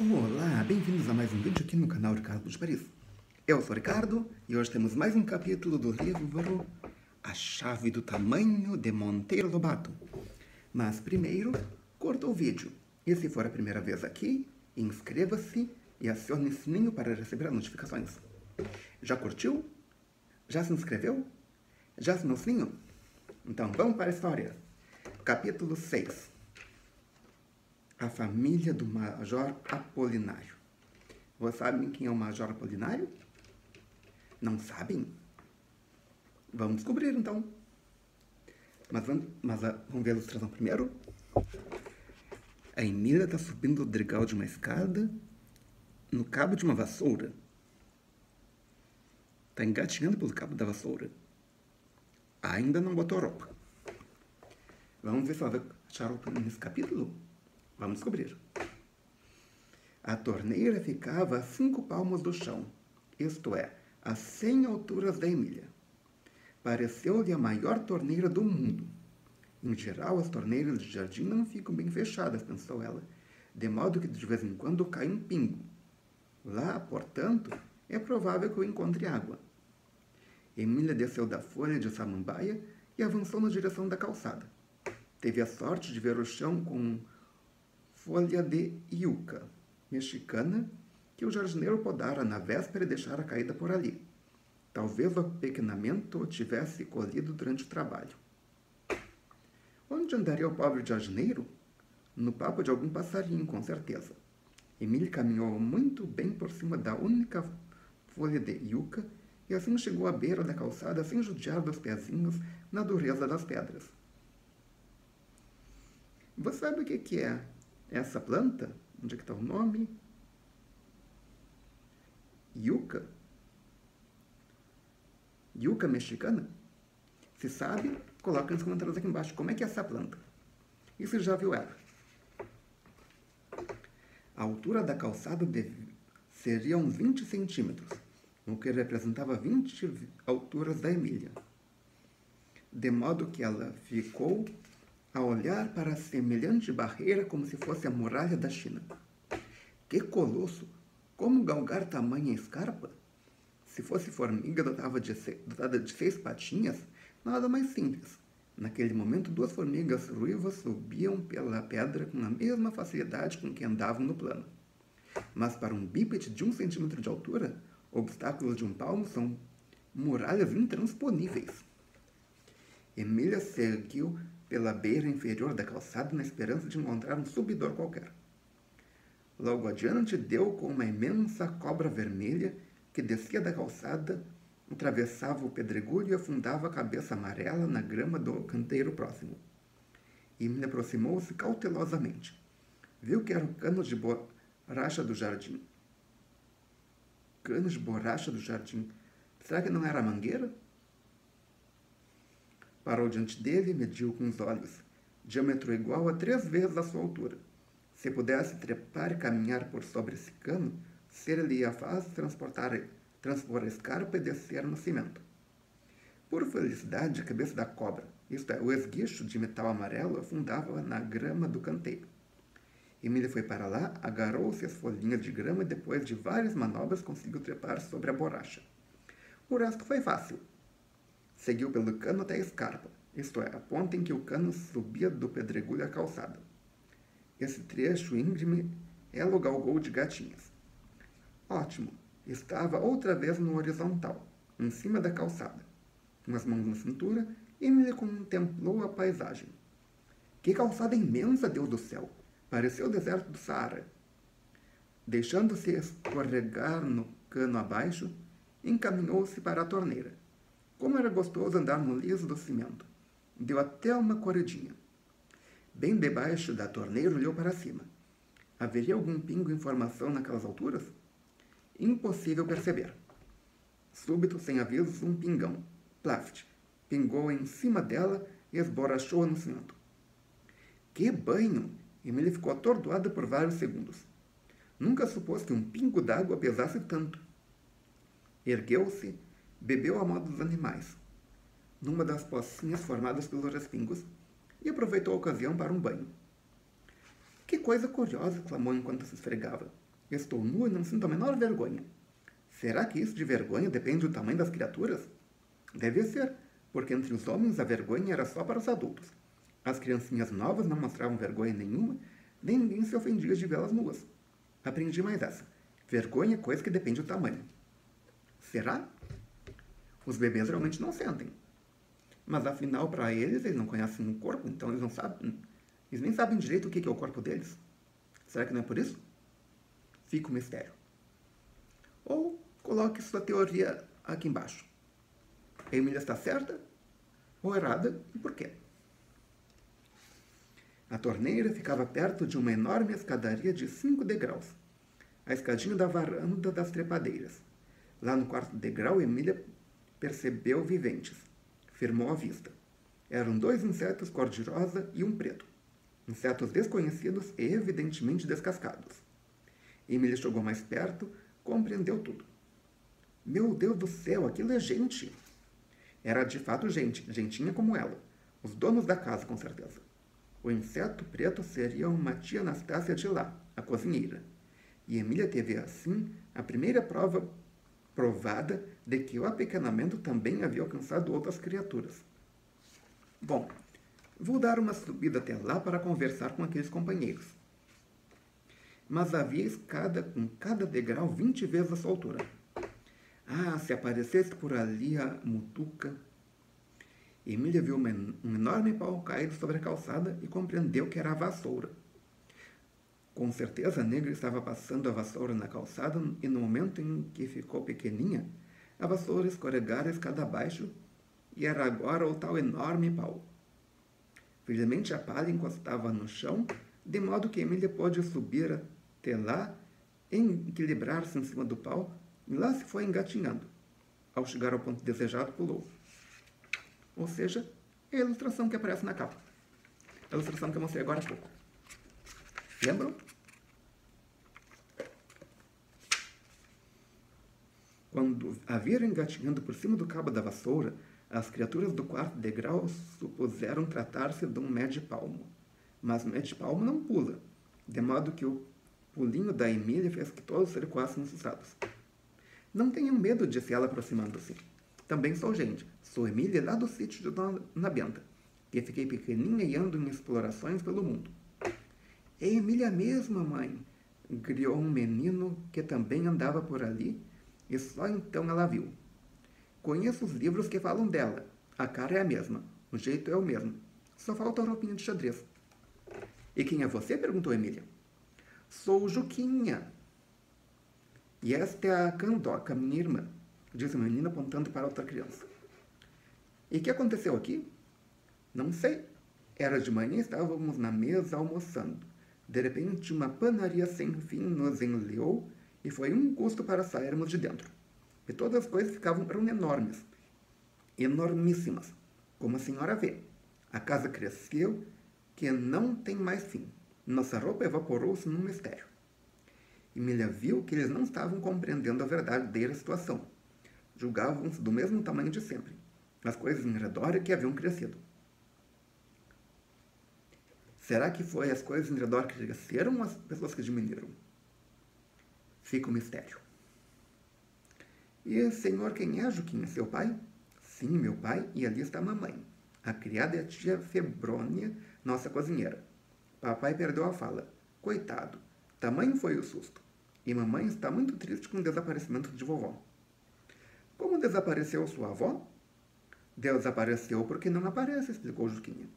Olá, bem-vindos a mais um vídeo aqui no canal Ricardo de Paris. Eu sou o Ricardo e hoje temos mais um capítulo do livro A Chave do Tamanho de Monteiro Lobato. Mas primeiro, curta o vídeo. E se for a primeira vez aqui, inscreva-se e acione o sininho para receber as notificações. Já curtiu? Já se inscreveu? Já assinou o sininho? Então vamos para a história. Capítulo 6. A família do Major Apolinário. Vocês sabem quem é o Major Apolinário? Não sabem? Vamos descobrir então. Mas vamos ver a ilustração primeiro. A Emília está subindo o degrau de uma escada no cabo de uma vassoura. Está engatinhando pelo cabo da vassoura. Ainda não botou roupa. Vamos ver se ela vai achar roupa nesse capítulo? Vamos descobrir. A torneira ficava a 5 palmos do chão, isto é, a 100 alturas da Emília. Pareceu-lhe a maior torneira do mundo. Em geral, as torneiras de jardim não ficam bem fechadas, pensou ela, de modo que de vez em quando cai um pingo. Lá, portanto, é provável que eu encontre água. Emília desceu da folha de samambaia e avançou na direção da calçada. Teve a sorte de ver o chão com folha de iuca mexicana que o jardineiro podara na véspera e deixara caída por ali. Talvez o apequenamento o tivesse colhido durante o trabalho. Onde andaria o pobre jardineiro? No papo de algum passarinho, com certeza. Emília caminhou muito bem por cima da única folha de iuca e assim chegou à beira da calçada sem judiar dos pezinhos na dureza das pedras. Você sabe o que é essa planta? Onde é que está o nome? Iuca? Iuca mexicana? Se sabe, coloca nos comentários aqui embaixo. Como é que é essa planta? E você já viu ela? A altura da calçada seria uns 20 centímetros, o que representava 20 alturas da Emília. De modo que ela ficou a olhar para a semelhante barreira como se fosse a muralha da China. Que colosso! Como galgar tamanha escarpa? Se fosse formiga dotada de 6 patinhas, nada mais simples. Naquele momento, 2 formigas ruivas subiam pela pedra com a mesma facilidade com que andavam no plano. Mas para um bípede de 1 centímetro de altura, obstáculos de 1 palmo são muralhas intransponíveis. Emília seguiu pela beira inferior da calçada na esperança de encontrar um subidor qualquer. Logo adiante deu com uma imensa cobra vermelha que descia da calçada, atravessava o pedregulho e afundava a cabeça amarela na grama do canteiro próximo. Emília aproximou-se cautelosamente. Viu que era o cano de borracha do jardim. Cano de borracha do jardim. Será que não era a mangueira? Parou diante dele e mediu com os olhos, diâmetro igual a 3 vezes a sua altura. Se pudesse trepar e caminhar por sobre esse cano, seria fácil transpor a escarpa e descer no cimento. Por felicidade, a cabeça da cobra, isto é, o esguicho de metal amarelo, afundava na grama do canteiro. Emília foi para lá, agarrou-se às folhinhas de grama e depois de várias manobras conseguiu trepar sobre a borracha. O resto foi fácil. Seguiu pelo cano até a escarpa, isto é, a ponta em que o cano subia do pedregulho à calçada. Esse trecho íngreme ela o galgou de gatinhas. Ótimo! Estava outra vez no horizontal, em cima da calçada. Com as mãos na cintura, Emília contemplou a paisagem. Que calçada imensa, Deus do céu! Pareceu o deserto do Saara. Deixando-se escorregar no cano abaixo, encaminhou-se para a torneira. Como era gostoso andar no liso do cimento. Deu até uma corridinha. Bem debaixo da torneira olhou para cima. Haveria algum pingo em formação naquelas alturas? Impossível perceber. Súbito, sem aviso, um pingão. Plaft. Pingou em cima dela e esborrachou-a no cimento. Que banho! Emília ficou atordoada por vários segundos. Nunca supôs que um pingo d'água pesasse tanto. Ergueu-se, bebeu a modo dos animais, numa das pocinhas formadas pelos respingos, e aproveitou a ocasião para um banho. Que coisa curiosa! Exclamou enquanto se esfregava. Estou nua e não sinto a menor vergonha. Será que isso de vergonha depende do tamanho das criaturas? Deve ser, porque entre os homens a vergonha era só para os adultos. As criancinhas novas não mostravam vergonha nenhuma, nem ninguém se ofendia de vê-las nuas. Aprendi mais essa. Vergonha é coisa que depende do tamanho. Será? Os bebês realmente não sentem. Mas afinal, para eles não conhecem o corpo, então eles não sabem. Eles nem sabem direito o que é o corpo deles. Será que não é por isso? Fica o mistério. Ou coloque sua teoria aqui embaixo. A Emília está certa ou errada e por quê? A torneira ficava perto de uma enorme escadaria de 5 degraus. A escadinha da varanda das trepadeiras. Lá no quarto degrau, Emília percebeu viventes. Firmou a vista. Eram 2 insetos cor-de-rosa e um preto. Insetos desconhecidos e evidentemente descascados. Emília chegou mais perto, compreendeu tudo. Meu Deus do céu, aquilo é gente! Era de fato gente, gentinha como ela. Os donos da casa, com certeza. O inseto preto seria uma tia Anastácia de lá, a cozinheira. E Emília teve, assim, a primeira prova provada de que o apequenamento também havia alcançado outras criaturas. Bom, vou dar uma subida até lá para conversar com aqueles companheiros. Mas havia escada com cada degrau 20 vezes a sua altura. Ah, se aparecesse por ali a mutuca. Emília viu um enorme pau caído sobre a calçada e compreendeu que era a vassoura. Com certeza a negra estava passando a vassoura na calçada e no momento em que ficou pequeninha, a vassoura escorregara a escada abaixo e era agora o tal enorme pau. Felizmente a palha encostava no chão, de modo que Emília pôde subir até lá, equilibrar-se em cima do pau, e lá se foi engatinhando. Ao chegar ao ponto desejado, pulou. Ou seja, é a ilustração que aparece na capa. A ilustração que eu mostrei agora há pouco. Lembram? Quando a viram engatinhando por cima do cabo da vassoura, as criaturas do quarto degrau supuseram tratar-se de um médio-palmo. Mas médio-palmo não pula, de modo que o pulinho da Emília fez que todos se recuassem assustados. Não tenham medo, disse ela aproximando-se. Também sou gente. Sou Emília lá do sítio de Dona Benta, que fiquei pequeninha e ando em explorações pelo mundo. É Emília mesmo, mãe, gritou um menino que também andava por ali, e só então ela viu. Conheço os livros que falam dela. A cara é a mesma, o jeito é o mesmo. Só falta a roupinha de xadrez. E quem é você? Perguntou Emília. Sou Juquinha. E esta é a Candoca, minha irmã, disse o menino apontando para outra criança. E o que aconteceu aqui? Não sei. Era de manhã e estávamos na mesa almoçando. De repente, uma panaria sem fim nos enleou e foi um custo para sairmos de dentro. E todas as coisas eram enormes, enormíssimas, como a senhora vê. A casa cresceu que não tem mais fim. Nossa roupa evaporou-se num mistério. Emília viu que eles não estavam compreendendo a verdadeira situação. Julgavam-se do mesmo tamanho de sempre. As coisas em redor é que haviam crescido. Será que foi as coisas em redor que cresceram ou as pessoas que diminuíram? Fica o mistério. E, senhor, quem é Juquinha? Seu pai? Sim, meu pai, e ali está a mamãe. A criada é a tia Febrônia, nossa cozinheira. Papai perdeu a fala. Coitado. Tamanho foi o susto. E mamãe está muito triste com o desaparecimento de vovó. Como desapareceu sua avó? Desapareceu porque não aparece, explicou Juquinha.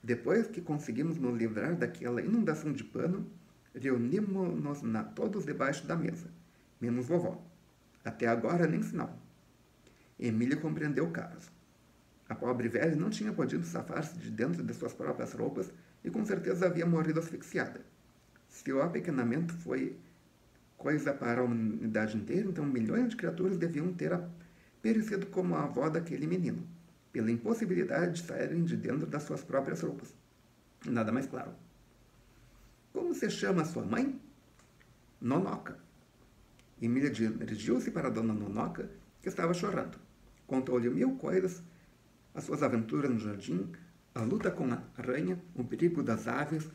Depois que conseguimos nos livrar daquela inundação de pano, reunimos-nos todos debaixo da mesa, menos vovó. Até agora nem sinal. Emília compreendeu o caso. A pobre velha não tinha podido safar-se de dentro de suas próprias roupas e com certeza havia morrido asfixiada. Se o apequenamento foi coisa para a humanidade inteira, então milhões de criaturas deviam ter perecido como a avó daquele menino, pela impossibilidade de saírem de dentro das suas próprias roupas. Nada mais claro. Como se chama sua mãe? Nonoca. Emília dirigiu-se para a dona Nonoca, que estava chorando. Contou-lhe 1000 coisas, as suas aventuras no jardim, a luta com a aranha, o perigo das aves,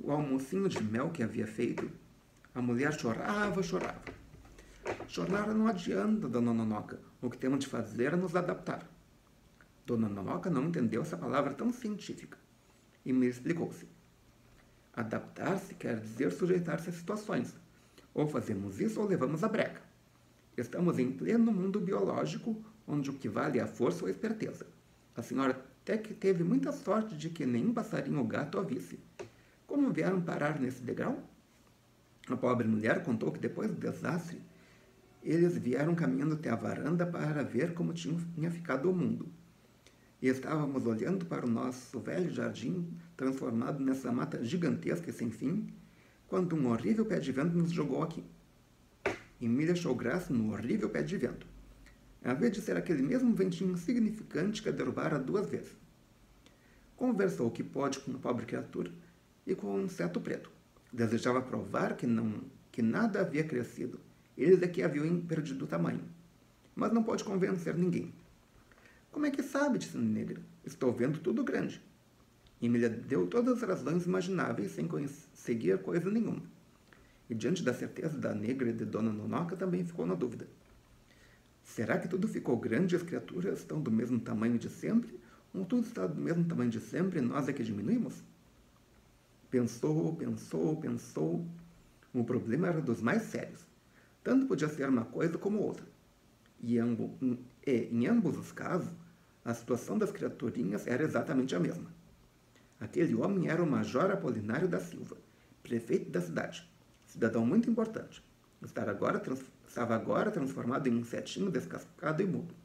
o almocinho de mel que havia feito. A mulher chorava, chorava. Chorar não adianta, Dona Nonoca. O que temos de fazer é nos adaptar. Dona Nonoca não entendeu essa palavra tão científica e me explicou-se. Adaptar-se quer dizer sujeitar-se a situações. Ou fazemos isso ou levamos a breca. Estamos em pleno mundo biológico, onde o que vale é a força ou a esperteza. A senhora até que teve muita sorte de que nenhum passarinho ou gato a visse. Como vieram parar nesse degrau? A pobre mulher contou que depois do desastre, eles vieram caminhando até a varanda para ver como tinha ficado o mundo. E estávamos olhando para o nosso velho jardim, transformado nessa mata gigantesca e sem fim, quando um horrível pé de vento nos jogou aqui. Emília achou graça no horrível pé de vento, ao invés de ser aquele mesmo ventinho insignificante que a derrubara 2 vezes. Conversou o que pôde com a pobre criatura e com o inseto preto. Desejava provar que nada havia crescido. Eles é que haviam perdido o tamanho. Mas não pôde convencer ninguém. Como é que sabe, disse a negra. Estou vendo tudo grande. Emília deu todas as razões imagináveis sem conseguir coisa nenhuma. E diante da certeza da negra e de Dona Nonoca também ficou na dúvida. Será que tudo ficou grande e as criaturas estão do mesmo tamanho de sempre? Ou tudo está do mesmo tamanho de sempre e nós é que diminuímos? Pensou, pensou, pensou. O problema era dos mais sérios. Tanto podia ser uma coisa como outra. E em ambos os casos, a situação das criaturinhas era exatamente a mesma. Aquele homem era o Major Apolinário da Silva, prefeito da cidade, cidadão muito importante. Estava agora transformado em um insetinho descascado e mudo.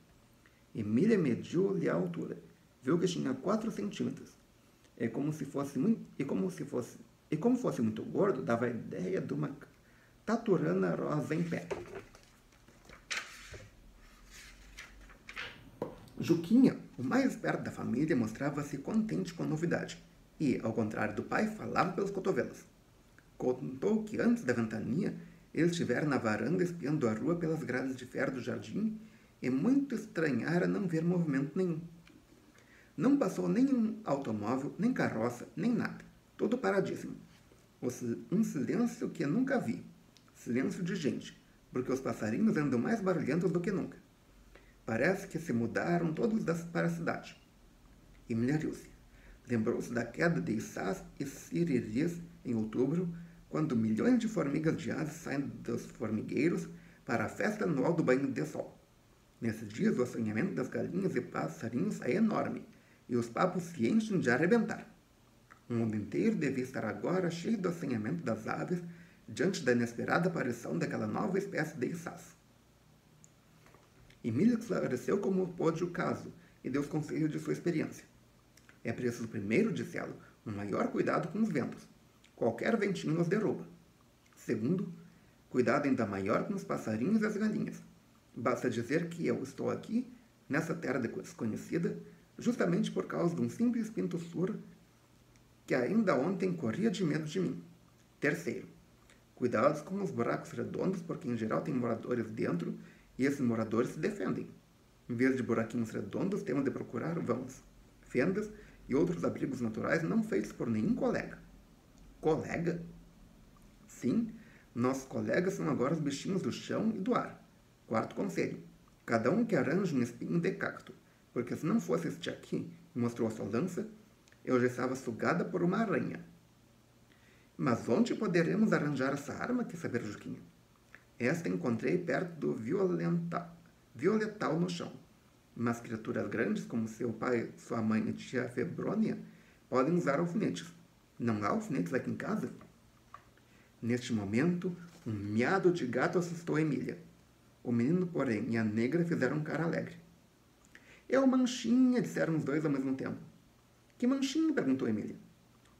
Emília mediu-lhe a altura. Viu que tinha 4 centímetros. Como fosse muito gordo, dava a ideia de uma taturana rosa em pé. Juquinha, o mais esperto da família, mostrava-se contente com a novidade e, ao contrário do pai, falava pelos cotovelos. Contou que antes da ventania, ele estivera na varanda espiando a rua pelas grades de ferro do jardim e muito estranhara não ver movimento nenhum. Não passou nenhum automóvel, nem carroça, nem nada. Tudo paradíssimo. Um silêncio que nunca vi. Silêncio de gente, porque os passarinhos andam mais barulhentos do que nunca. Parece que se mudaram todos para a cidade. Emília riu-se. Lembrou-se da queda de içás e siriris em outubro, quando milhões de formigas de aves saem dos formigueiros para a festa anual do banho de sol. Nesses dias, o assanhamento das galinhas e passarinhos é enorme, e os papos se enchem de arrebentar. O mundo inteiro devia estar agora cheio do assanhamento das aves diante da inesperada aparição daquela nova espécie de içás. Emília esclareceu como pôde o caso e deu os conselhos de sua experiência. É preciso primeiro, disse ela, um maior cuidado com os ventos. Qualquer ventinho nos derruba. Segundo, cuidado ainda maior com os passarinhos e as galinhas. Basta dizer que eu estou aqui, nessa terra desconhecida, justamente por causa de um simples pinto surdo que ainda ontem corria de medo de mim. Terceiro, cuidados com os buracos redondos, porque em geral tem moradores dentro e esses moradores se defendem. Em vez de buraquinhos redondos, temos de procurar vãos, fendas e outros abrigos naturais não feitos por nenhum colega. Colega? Sim, nossos colegas são agora os bichinhos do chão e do ar. Quarto conselho, cada um que arranje um espinho de cacto, porque se não fosse este aqui, e mostrou a sua lança, eu já estava sugada por uma aranha. Mas onde poderemos arranjar essa arma, quis saber Juquinha. Esta encontrei perto do violetal no chão. Mas criaturas grandes, como seu pai, sua mãe e tia Febrônia, podem usar alfinetes. Não há alfinetes aqui em casa? Neste momento, um miado de gato assustou Emília. O menino, porém, e a negra fizeram um cara alegre. É o Manchinha, disseram os dois ao mesmo tempo. Que Manchinha? Perguntou Emília.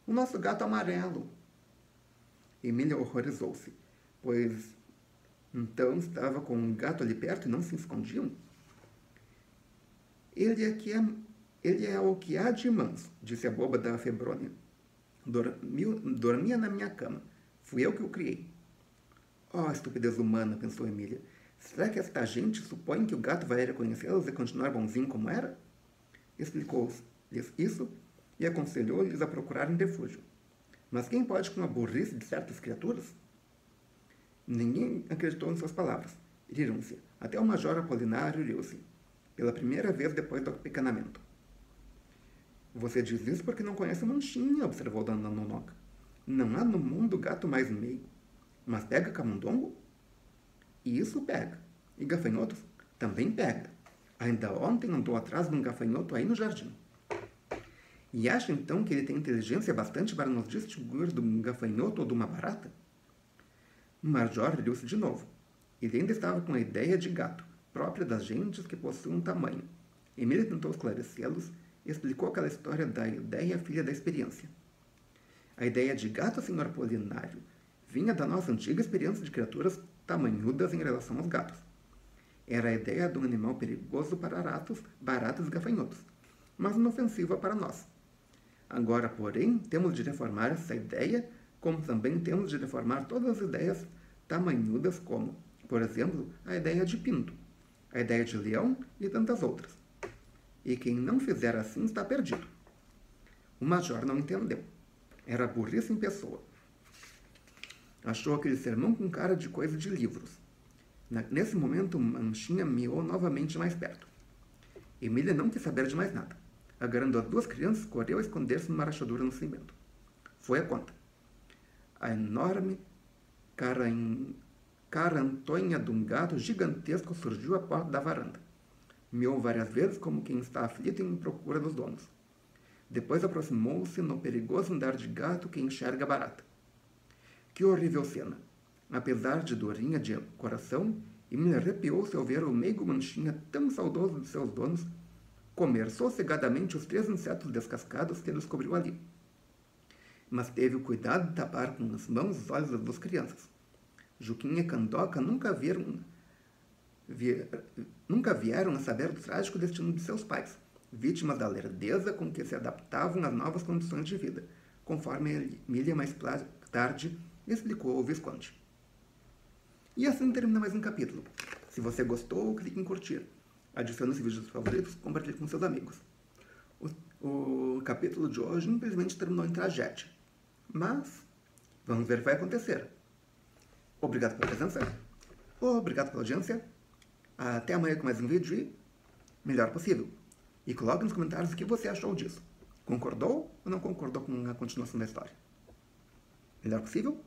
O nosso gato amarelo. Emília horrorizou-se, pois então estava com um gato ali perto e não se escondiam? Ele é o que há de manso, disse a boba da Febrônia. Dormia na minha cama. Fui eu que o criei. Oh, estupidez humana, pensou Emília. Será que esta gente supõe que o gato vai reconhecê-los e continuar bonzinho como era? Explicou-lhes isso e aconselhou-lhes a procurarem refúgio. Mas quem pode com a burrice de certas criaturas? Ninguém acreditou em suas palavras. Riram-se. Até o major Apolinário riu-se. Pela primeira vez depois do apequenamento. Você diz isso porque não conhece Manchinha, observou Dona Nonoca. Não há no mundo gato mais meigo. Mas pega camundongo? E isso pega. E gafanhotos? Também pega. Ainda ontem andou atrás de um gafanhoto aí no jardim. E acha então que ele tem inteligência bastante para nos distinguir de um gafanhoto ou de uma barata? Major riu-se de novo. Ele ainda estava com a ideia de gato, própria das gentes que possuem um tamanho. Emília tentou esclarecê-los e explicou aquela história da ideia filha da experiência. A ideia de gato, Sr. Apolinário, vinha da nossa antiga experiência de criaturas tamanhudas em relação aos gatos. Era a ideia de um animal perigoso para ratos, baratas e gafanhotos, mas inofensiva para nós. Agora, porém, temos de reformar essa ideia, como também temos de reformar todas as ideias tamanhudas como, por exemplo, a ideia de pinto, a ideia de leão e tantas outras. E quem não fizer assim está perdido. O major não entendeu. Era burrice em pessoa. Achou aquele sermão com cara de coisa de livros. Nesse momento, Manchinha miou novamente mais perto. Emília não quis saber de mais nada. Agarrando as duas crianças, correu a esconder-se numa rachadura no cimento. Foi a conta. A enorme carantonha de um gato gigantesco surgiu à porta da varanda. Miou várias vezes como quem está aflito em procura dos donos. Depois aproximou-se no perigoso andar de gato que enxerga a barata. Que horrível cena! Apesar de durinha de coração, Emília arrepiou-se ao ver o meigo Manchinha tão saudoso de seus donos comer sossegadamente os 3 insetos descascados que descobriu ali. Mas teve o cuidado de tapar com as mãos os olhos das 2 crianças. Juquinha e Candoca nunca vieram a saber do trágico destino de seus pais, vítimas da lerdeza com que se adaptavam às novas condições de vida, conforme Emília mais tarde explicou ao Visconde. E assim termina mais um capítulo. Se você gostou, clique em curtir. Adicione esse vídeo aos favoritos, compartilhe com seus amigos. O capítulo de hoje, infelizmente, terminou em tragédia. Mas, vamos ver o que vai acontecer. Obrigado pela presença. Obrigado pela audiência. Até amanhã com mais um vídeo e melhor possível. E coloque nos comentários o que você achou disso. Concordou ou não concordou com a continuação da história? Melhor possível?